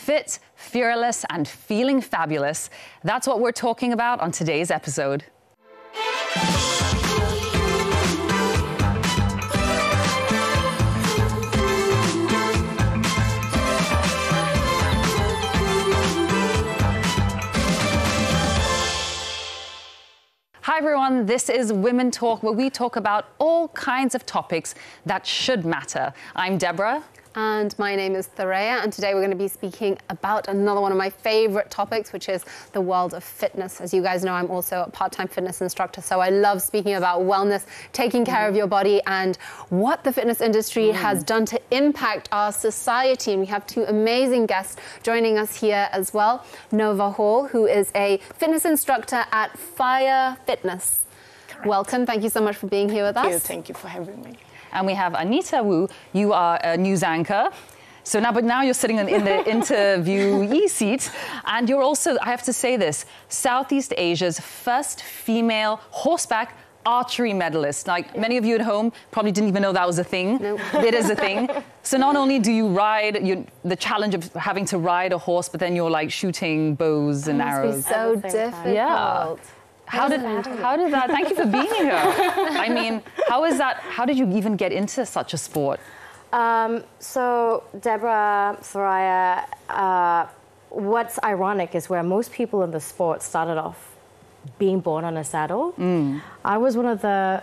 Fit, fearless, and feeling fabulous. That's what we're talking about on today's episode. Hi everyone, this is Women Talk, where we talk about all kinds of topics that should matter. I'm Deborah. And my name is Thoraya, and today we're going to be speaking about another one of my favorite topics, which is the world of fitness. As you guys know, I'm also a part-time fitness instructor, so I love speaking about wellness, taking care of your body, and what the fitness industry has done to impact our society. And we have two amazing guests joining us here as well. Nova Hall, who is a fitness instructor at Fire Fitness. Correct. Welcome. Thank you so much for being here with us. Thank you for having me. And we have Anita Wu. You are a news anchor. So now you're sitting in the interviewee seat. And you're also, I have to say this, Southeast Asia's first female horseback archery medalist. Like many of you at home probably didn't even know that was a thing. Nope. It is a thing. So not only do you ride, the challenge of having to ride a horse, but then you're like shooting bows and arrows. It's so difficult. Yeah. How did that, thank you for being here. I mean, how is that, how did you even get into such a sport? So Deborah, Thoraya, what's ironic is where most people in the sport started off being born on a saddle. I was one of the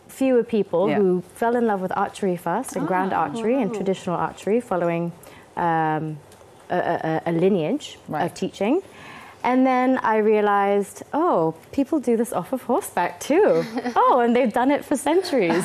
fewer people who fell in love with archery first, and grand archery and traditional archery, following a lineage of teaching. And then I realized, oh, people do this off of horseback too. Oh, and they've done it for centuries.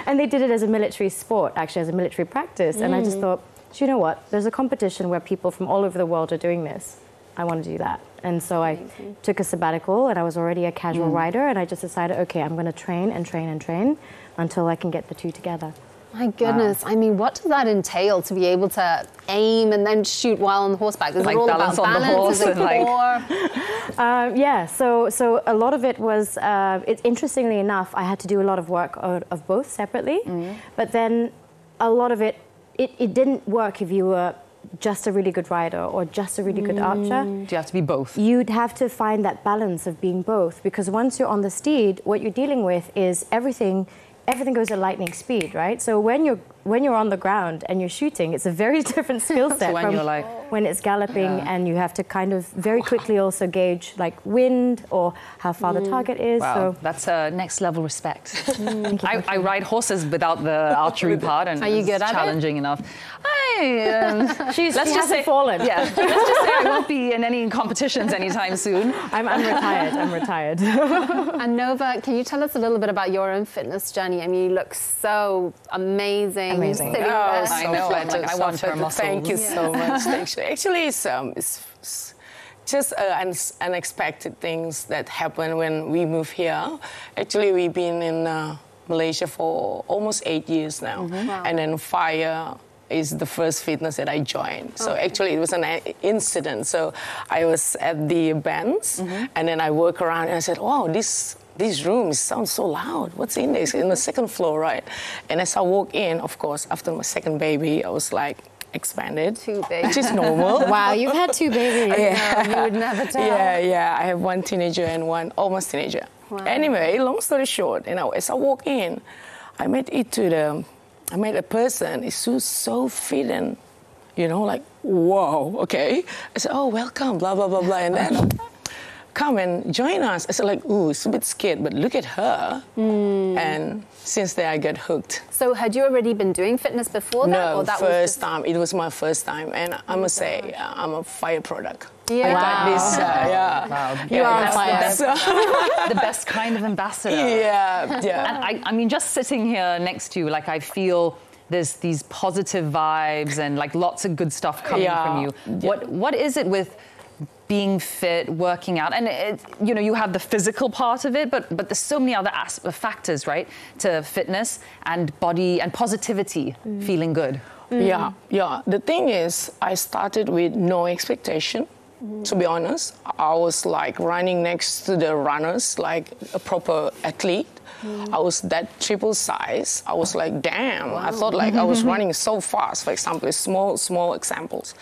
And they did it as a military sport, actually, as a military practice. And I just thought, do you know what? There's a competition where people from all over the world are doing this. I want to do that. And so I took a sabbatical, and I was already a casual rider, and I just decided, okay, I'm going to train and train and train until I can get the two together. My goodness, I mean, what does that entail to be able to aim and then shoot while on horseback? Is it all about balance? Is it core? Yeah, so a lot of it was, interestingly enough, I had to do a lot of work of both separately, but then a lot of it didn't work if you were just a really good rider or just a really good archer. Do you have to be both? You'd have to find that balance of being both, because once you're on the steed, what you're dealing with is everything goes at lightning speed, right? So when you're on the ground and you're shooting, it's a very different skill set so from when it's galloping, and you have to kind of very quickly also gauge like wind or how far the target is. Wow, so that's next level respect. I ride horses without the archery part, and are you good at challenging enough. she hasn't fallen. Yeah, let's just say I won't be in any competitions anytime soon. I'm retired. I'm retired. And Nova, can you tell us a little bit about your own fitness journey? I mean, you look so amazing. Amazing. I know. I want her muscles. Thank you so much. Actually, it's just unexpected things that happen when we move here. Actually, we've been in Malaysia for almost 8 years now, and then Fire is the first fitness that I joined. So actually it was an incident. So I was at the bands, and then I walk around and I said, wow, these rooms sound so loud. What's in this? In the second floor, right? And as I walk in, of course, after my second baby, I was like, expanded. Too big. Which is normal. Wow, you've had two babies. Yeah. You would never tell. Yeah. I have one teenager and one almost teenager. Wow. Anyway, long story short, as I walk in, I met a person who's so fit and, like, whoa, okay. I said, oh, welcome, blah, blah, blah, blah. And then, come and join us. I said, like, ooh, it's a bit scared, but look at her. And since then, I got hooked. So had you already been doing fitness before that? No, or that first time. It was my first time. And I must say, I'm a Fire product. Yeah. I got this, Wow. You are on fire. The best kind of ambassador. Yeah. And I mean, just sitting here next to you, like, I feel there's these positive vibes and like lots of good stuff coming from you. What is it with being fit, working out, and you have the physical part of it, but there's so many other factors, right, to fitness and body and positivity, feeling good. Yeah. The thing is, I started with no expectation. To be honest, I was like running next to the runners, like a proper athlete. I was that triple size. I was like, damn. Wow. I thought like I was running so fast, for example, small examples.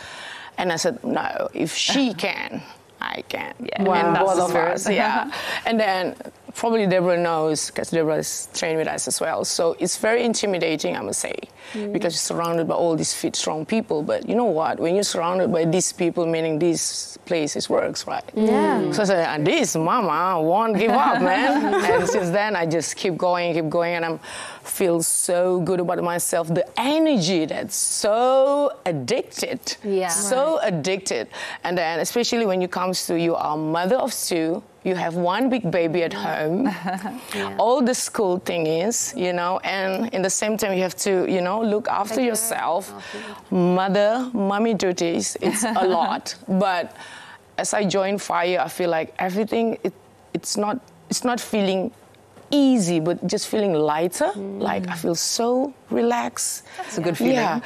And I said, no, if she can, I can. Yeah. Wow. And That's both of us, yeah. And then probably Deborah knows, because Deborah's trained with us as well. So it's very intimidating, I must say, because you're surrounded by all these fit, strong people. But you know what? When you're surrounded by these people, meaning these places works, right? Yeah. So I said, and this, mama, won't give up, man. And since then, I just keep going, and I feel so good about myself. The energy that's so addicted. Yeah. So addicted. And then, especially when it comes to you are a mother of two, you have one big baby at home, all the school thing is, you know, and in the same time you have to, you know, look after yourself. Mommy duties, it's a lot. But as I joined FIRE, I feel like everything, it's not feeling easy, but just feeling lighter. Like I feel so relaxed. That's a good feeling. Yeah,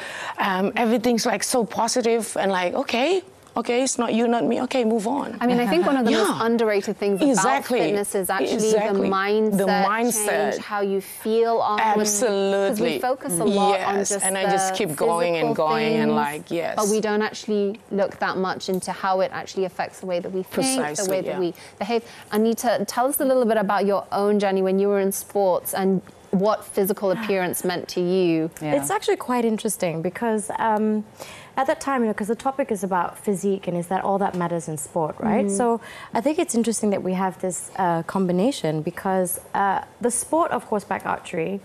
everything's like so positive and like, okay, it's not you, not me. Okay, move on. I mean, I think one of the most underrated things about fitness is actually the mindset change, how you feel afterwards. Absolutely. Because we focus a lot on just and I just keep going and going things, and like, yes. But we don't actually look that much into how it actually affects the way that we think, the way that we behave. Anita, tell us a little bit about your own journey when you were in sports and what physical appearance meant to you. Yeah. It's actually quite interesting because at that time, you know, because the topic is about physique and is that all that matters in sport, right? So I think it's interesting that we have this combination because the sport of horseback archery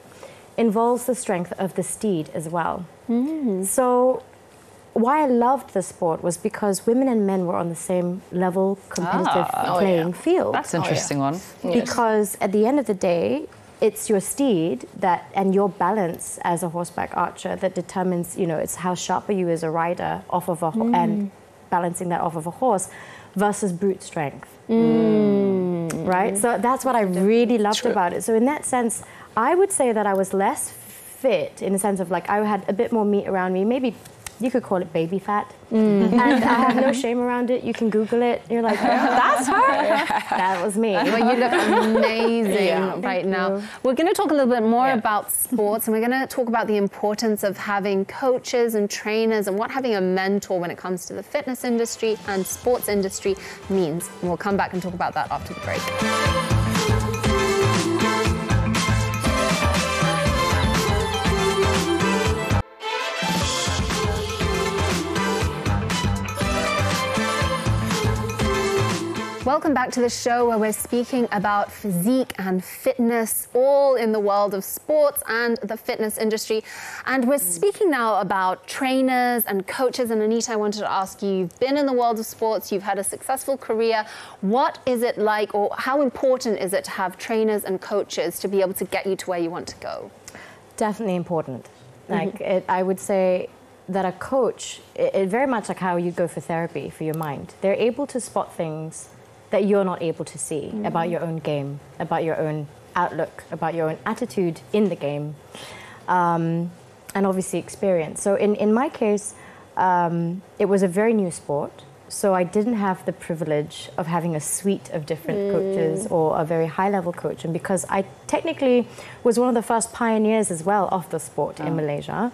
involves the strength of the steed as well. So why I loved the sport was because women and men were on the same level competitive playing field. That's an interesting one. Because at the end of the day, it's your steed that and your balance as a horseback archer that determines, you know, it's how sharp are you as a rider off of and balancing that off of a horse versus brute strength. Right? So that's what I really loved about it. So in that sense, I would say that I was less fit in the sense of like I had a bit more meat around me, maybe you could call it baby fat. And I have no shame around it. You can Google it. You're like, that's her. That was me. Well, you look amazing right now. We're going to talk a little bit more about sports, and we're going to talk about the importance of having coaches and trainers and what having a mentor when it comes to the fitness industry and sports industry means. And we'll come back and talk about that after the break. Welcome back to the show where we're speaking about physique and fitness, all in the world of sports and the fitness industry. And we're speaking now about trainers and coaches. And Anita, I wanted to ask you, you've been in the world of sports, you've had a successful career. What is it like, or how important is it to have trainers and coaches to be able to get you to where you want to go? Definitely important. Like I would say that a coach, it very much like how you go for therapy for your mind. They're able to spot things that you're not able to see about your own game, about your own outlook, about your own attitude in the game, and obviously experience. So in my case, it was a very new sport, so I didn't have the privilege of having a suite of different coaches or a very high-level coach. And because I technically was one of the first pioneers as well of the sport in Malaysia,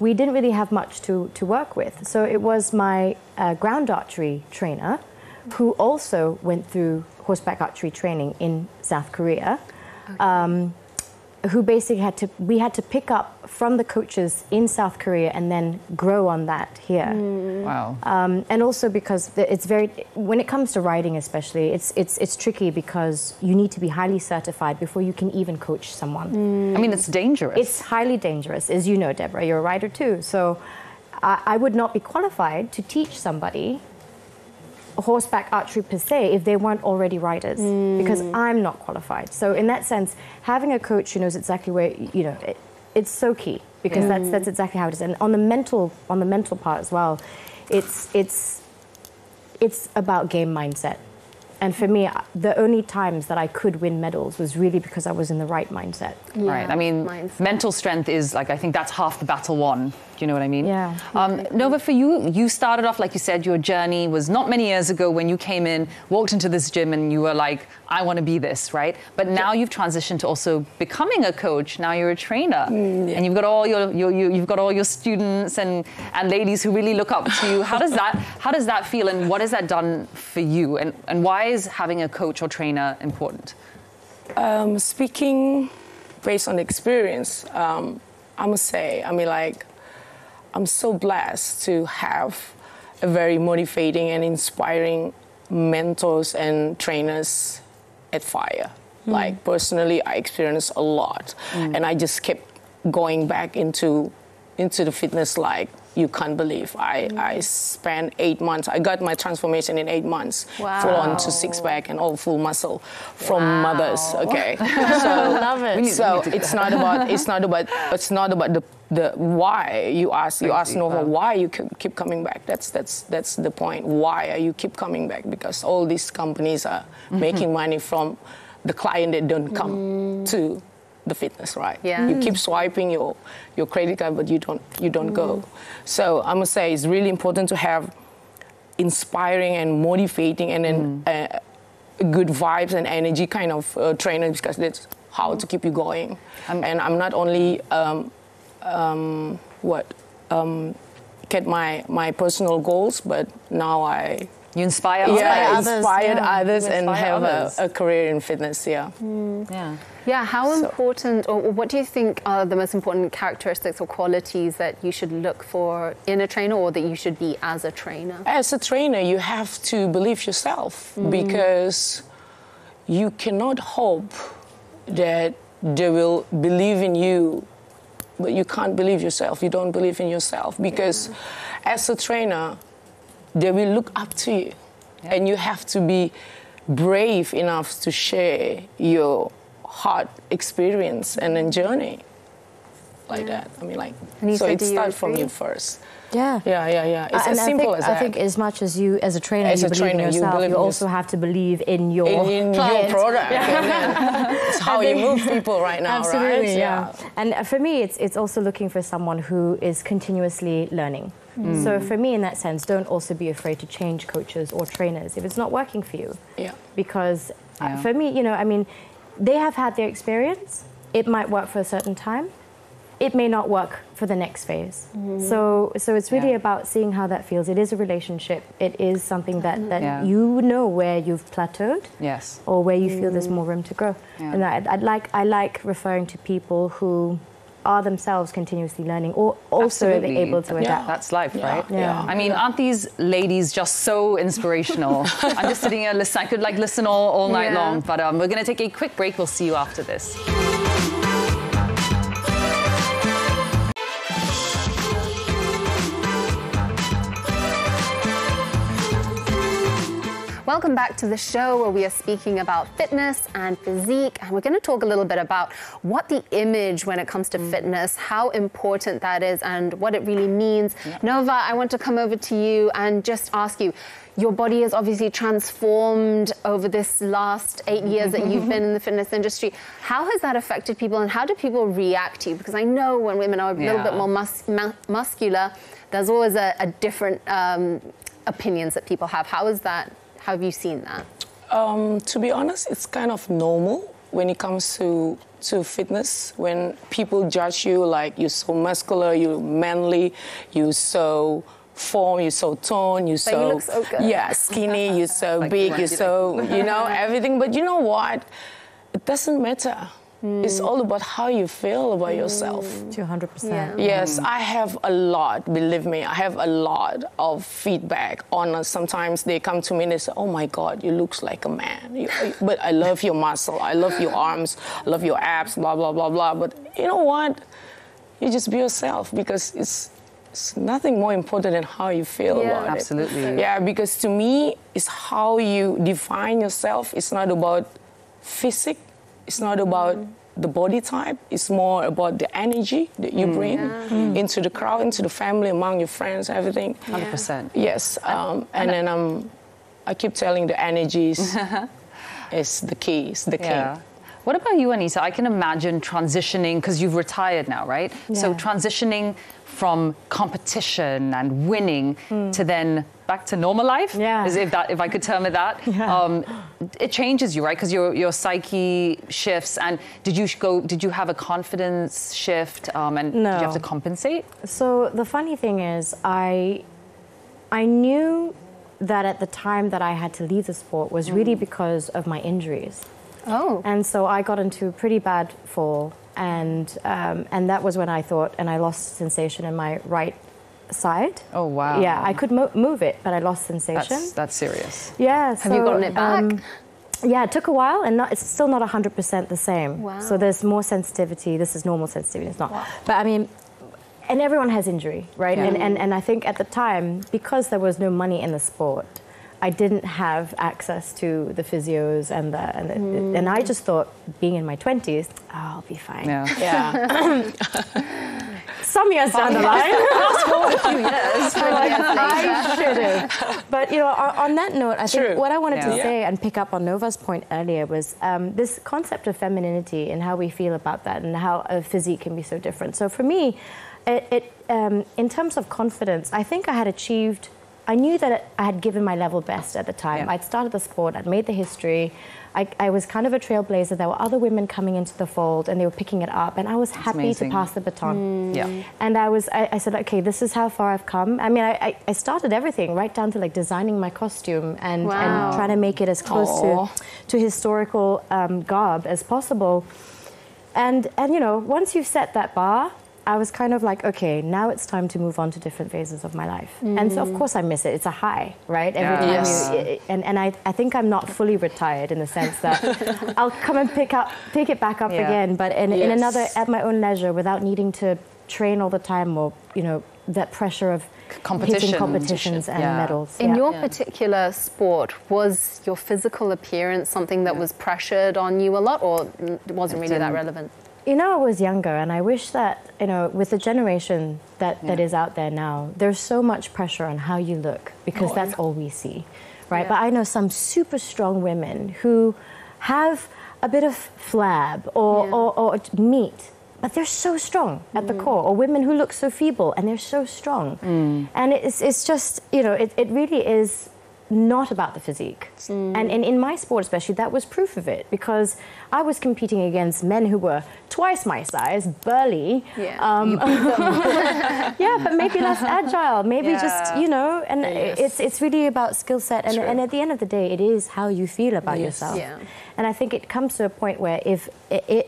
we didn't really have much to work with. So it was my ground archery trainer who also went through horseback archery training in South Korea, who basically we had to pick up from the coaches in South Korea and then grow on that here. Wow. And also because it's when it comes to riding especially, it's tricky because you need to be highly certified before you can even coach someone. I mean, it's dangerous. It's highly dangerous, as you know, Deborah, you're a rider too. So I would not be qualified to teach somebody horseback archery per se if they weren't already riders, because I'm not qualified. So in that sense, having a coach who knows exactly where, you know, it's so key, because that's exactly how it is. And on the mental part as well, it's about game mindset. And for me, the only times that I could win medals was really because I was in the right mindset. Right. I mean, mental strength is like, I think that's half the battle won you know what I mean? Yeah. Nova, for you, you started off, like you said, your journey was not many years ago when you came in, walked into this gym and you were like, I want to be this, right? But now you've transitioned to also becoming a coach. Now you're a trainer, and you've got all you've got all your students and ladies who really look up to you. How does that feel, and what has that done for you? And why is having a coach or trainer important? Speaking based on experience, I must say, I'm so blessed to have a very motivating and inspiring mentors and trainers at FIRE. Like, personally, I experienced a lot, and I just kept going back into the fitness like you can't believe. I spent 8 months. I got my transformation in 8 months. Wow. Full on to six pack and all full muscle from mothers. Okay, so Love it. So it's not about the why you ask. You ask Nova why you keep coming back. That's the point. Why are you keep coming back? Because all these companies are making money from the client that don't come to the fitness, right? Yeah. You keep swiping your credit card, but you don't go. So I must say it's really important to have inspiring and motivating and then good vibes and energy kind of trainers, because that's how to keep you going. And I'm not only get my personal goals, but now You inspire others and have a career in fitness. Yeah. Yeah, how important, or what do you think are the most important characteristics or qualities that you should look for in a trainer, or that you should be as a trainer? As a trainer, you have to believe yourself, because you cannot hope that they will believe in you, but you can't believe yourself. You don't believe in yourself, because as a trainer, they will look up to you, and you have to be brave enough to share your hard experience and then journey like that. So it starts from you first. Yeah. Yeah. It's as simple as that. I think as much as you, as a trainer, you believe in yourself, you also have to believe in your product. It's how you move people right now, Absolutely, right? Yeah. And for me, it's also looking for someone who is continuously learning. So for me, in that sense, don't also be afraid to change coaches or trainers if it's not working for you. Yeah. Because for me, they have had their experience. It might work for a certain time. It may not work for the next phase. So it's really about seeing how that feels. It is a relationship. It is something that you know where you've plateaued. Yes. Or where you feel there's more room to grow. Yeah. And I like referring to people who are themselves continuously learning, or also able to adapt. That's life, right? Yeah. I mean, aren't these ladies just so inspirational? I'm just sitting here listening. I could listen all night long, but we're going to take a quick break. We'll see you after this. Welcome back to the show, where we are speaking about fitness and physique, and we're going to talk a little bit about what the image when it comes to fitness, how important that is, and what it really means. Nova, I want to come over to you and just ask you, your body has obviously transformed over this last 8 years that you've been in the fitness industry. How has that affected people, and how do people react to you? Because I know when women are a little bit more muscular, there's always a different opinions that people have. How is that? How have you seen that? To be honest, it's kind of normal when it comes to fitness. When people judge you like you're so muscular, you're manly, you're so form, you're so toned, you're so, you look so good. Yeah, skinny, you're so big, you're so, everything. But you know what? It doesn't matter. It's all about how you feel about yourself. 200%. Yeah. Yes, I have a lot, believe me, I have a lot of feedback on sometimes they come to me and they say, oh my God, you look like a man. But I love your muscle, I love your arms, I love your abs, blah, blah, blah, blah. But you know what? You just be yourself, because it's nothing more important than how you feel about it. Absolutely. Yeah, because to me, it's how you define yourself. It's not about physique. It's not about the body type. It's more about the energy that you bring into the crowd, into the family, among your friends, everything. 100%. Yes. And then I keep telling the energies is the key, is the king. What about you, Anita? I can imagine transitioning, because you've retired now, right? Yeah. So transitioning from competition and winning to then back to normal life, as if I could term it that. It changes you, right? Because your psyche shifts. And did you have a confidence shift? And No. did you have to compensate? So the funny thing is, I knew that at the time that I had to leave the sport was really because of my injuries. Oh. And so I got into a pretty bad fall, and that was when I thought, and I lost sensation in my right side. Oh, wow. Yeah, I could move it, but I lost sensation. That's serious. Yeah. Have you gotten it back? Yeah, it took a while, and it's still not 100% the same. Wow. So there's more sensitivity. This is normal sensitivity. It's not. Wow. But I mean, and everyone has injury, right? Yeah. And I think at the time, because there was no money in the sport, I didn't have access to the physios and I just thought, being in my 20s, I'll be fine. Yeah. Some years down the line. Fast forward a few years. I should have. But, on that note, I think what I wanted to Yeah. say and pick up on Nova's point earlier was this concept of femininity and how we feel about that and how a physique can be so different. So for me, in terms of confidence, I think I knew that I had given my level best at the time. Yeah. I'd started the sport, I'd made the history. I was kind of a trailblazer. There were other women coming into the fold and they were picking it up, and I was happy amazing. to pass the baton. Yeah. And I said, okay, this is how far I've come. I mean, I started everything right down to like designing my costume and trying to make it as close to historical garb as possible. And once you've set that bar, I was kind of like, okay, now it's time to move on to different phases of my life. And so, of course, I miss it. It's a high, right? Every time Yes. and I think I'm not fully retired in the sense that I'll come and pick it back up again, but in another, at my own leisure, without needing to train all the time or, that pressure of hitting competitions and medals. In your particular sport, was your physical appearance something that was pressured on you a lot, or it wasn't really that relevant? I was younger, and I wish that, with the generation that is out there now, there's so much pressure on how you look because that's all we see, right? Yeah. But I know some super strong women who have a bit of flab or meat, but they're so strong at the core, or women who look so feeble and they're so strong. And it's just, it really is not about the physique. And in my sport especially, that was proof of it, because I was competing against men who were twice my size, burly, but maybe less agile, maybe just, and it's really about skill set, and at the end of the day, it is how you feel about yourself. Yeah. And I think it comes to a point where if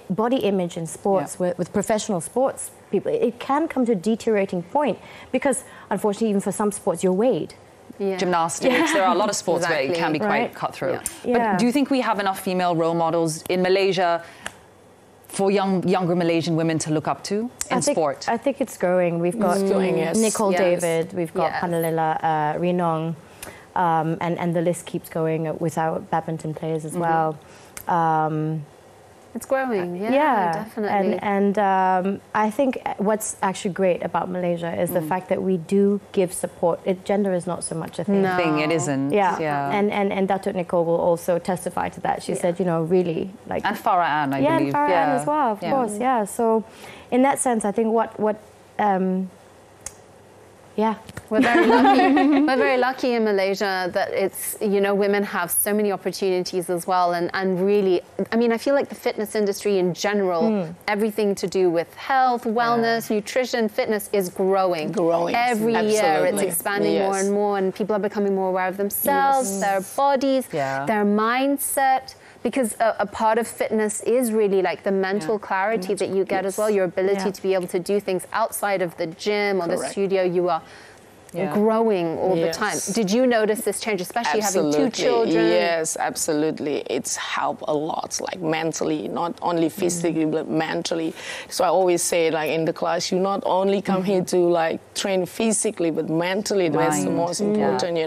body image in sports, with professional sports people, it can come to a deteriorating point, because unfortunately, even for some sports, you're weighed. Yeah. Gymnastics. There are a lot of sports where it can be quite cutthroat. But do you think we have enough female role models in Malaysia for younger Malaysian women to look up to in sport? I think it's growing. We've got Nicole David, we've got Panalila Rinong, and the list keeps going with our badminton players as well. It's growing, definitely. And I think what's actually great about Malaysia is the fact that we do give support. Gender is not so much a thing. No. It isn't. Yeah. And Datuk Nicole will also testify to that. She said, really, like... And Farah Ann, I believe. And Farah Ann as well, of course, So in that sense, I think We're very lucky. We're very lucky in Malaysia that it's, women have so many opportunities as well. And really, I feel like the fitness industry in general, everything to do with health, wellness, nutrition, fitness is growing. Every year it's expanding more and more, and people are becoming more aware of themselves, their bodies, their mindset. Because a part of fitness is really like the mental clarity that you get as well, your ability to be able to do things outside of the gym or the studio. You are growing all the time. Did you notice this change, especially having 2 children? Yes, absolutely. It's helped a lot, like mentally, not only physically, but mentally. So I always say, like in the class, you not only come here to like train physically, but mentally, that's the most important,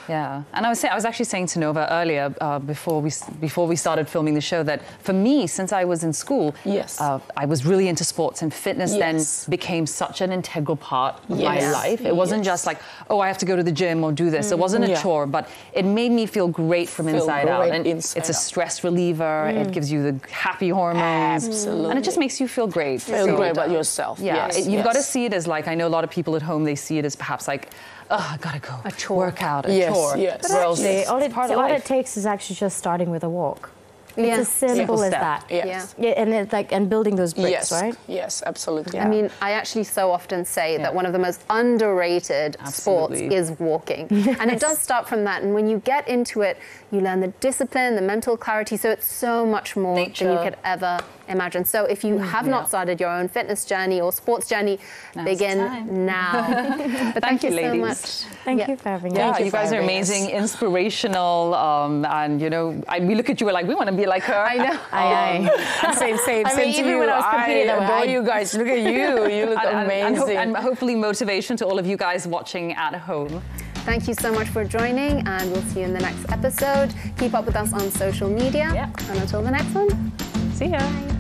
Yeah, and I was actually saying to Nova earlier before we started filming the show that for me, since I was in school, I was really into sports, and fitness then became such an integral part of my life. It wasn't just like, oh, I have to go to the gym or do this. It wasn't a chore, but it made me feel great from inside out. And it's a stress reliever. It gives you the happy hormones. Absolutely. And it just makes you feel great. Feel great about yourself. Yeah, you've got to see it as like, I know a lot of people at home, they see it as perhaps like, oh, I gotta go. A chore. Work out, a chore. But actually, all it takes is actually just starting with a walk. It's as simple as that. And building those bricks, right? Yes, absolutely. I mean, I actually so often say that one of the most underrated sports is walking. And it does start from that. And when you get into it, you learn the discipline, the mental clarity. So it's so much more than you could ever imagine. So if you have not started your own fitness journey or sports journey, begin now. But thank you so much. Thank you for having me. Yeah, you guys are amazing, inspirational, and you know, we look at you, we're like, we want to be like her. I know. Same I mean, even when I was competing, I adore you guys. Look at you. You look amazing. And hopefully motivation to all of you guys watching at home. Thank you so much for joining, and we'll see you in the next episode. Keep up with us on social media. And until the next one, see ya. Bye.